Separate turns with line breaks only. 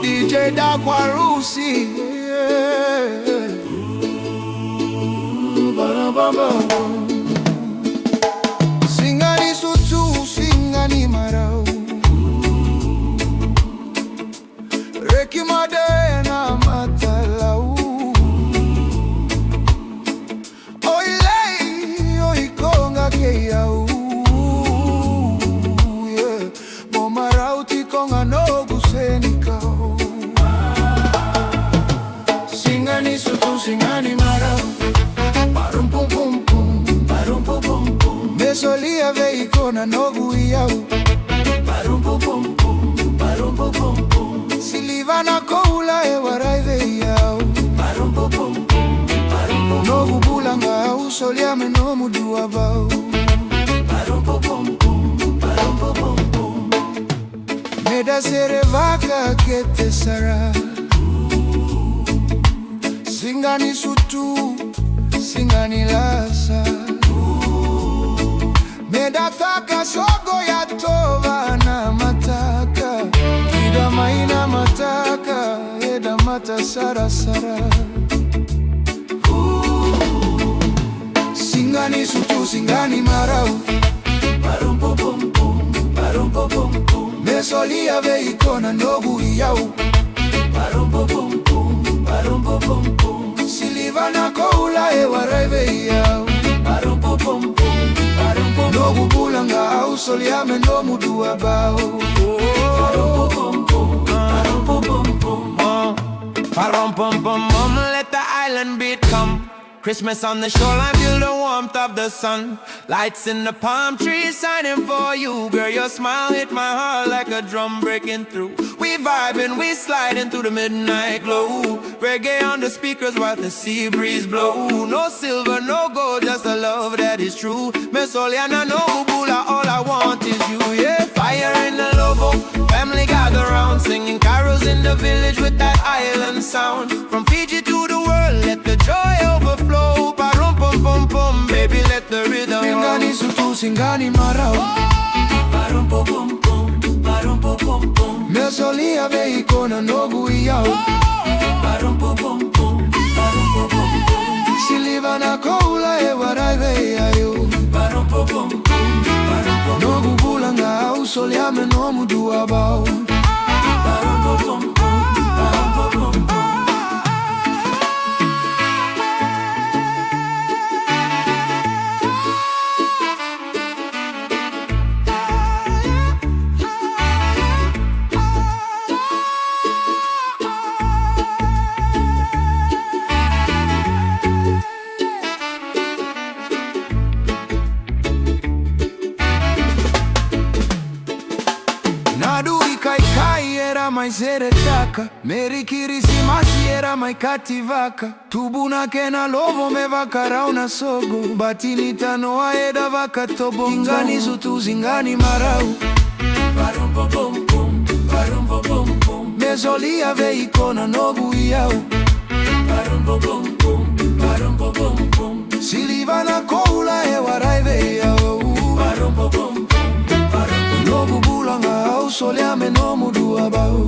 DJ Dakwarusi, singani sutu, singani marau, reki madena matalau, oilei oikonga keyau, momarau tikonga nogu senikau. Singani sutu, singani marau, parum pum pum pum, parum pum pum pum. Mesolia veikona nogu iau, parum pum pum pum, parum pum pum pum. Silivana koula e warai veiau, parum pum pum pum, parum pum. Nogu bulanga au solia me nomu duabau, parum pum pum pum, parum pum pum pum. Meda serevaka kete sara. Singani sutu, singani lasa, medataka sogo ya tova na mataka, kida maina mataka, eda mata sara sara. Singani sutu, singani marau, parum pum pum pum, parum pum pum pum. Mesolia veikona nogu iau, parum pum pum pum, parum pum pum pum. Silivana koula e warai veiau, parum pum pum pum, parum pum. Nogu bulanga au soliame nomu duabau, parum pum pum pum, parum pum pum pum.
Parum pum pum pum, let the island beat come. Christmas on the shoreline, feel the warmth of the sun. Lights in the palm trees shining for you. Girl, your smile hit my heart like a drum breaking through. We vibing, we sliding through the midnight glow. Reggae on the speakers while the sea breeze blow. No silver, no gold, just a love that is true. Mesoliana, no bula, all I want is you. Yeah, fire in the lovo, family gather round, singing carols in the village with that island sound. From Fiji to the world, let the joy overflow. Parum pum pum pum, baby, let the rhythm roll.
Singani sutu, singani marau,
parum pum pum pum, parum pum pum pum.
Mesolia veikona nogu iau,
parum pum pum pum, parum pum pum pum.
Silivana koula e warai veiau,
parum pum pum pum, parum pum.
nogu bulanga au soliame nomu duabau,
parum pum pum pum, parum pum pum pum.
Mai seretaka, meri kirisimasi era mai kativaka. Tubuna kena lovo me vakarau na sogo, batini tano aeda vaka tobo. Singani sutu, singani marau,
parum pum pum pum, parum pum pum pum.
Mesolia veikona nogu iau,
parum pum pum pum, parum pum pum pum.
Silivana koula e warai veiau,
parum pum pum pum, parum pum.
Nogu bulanga au soliame nomu duabau.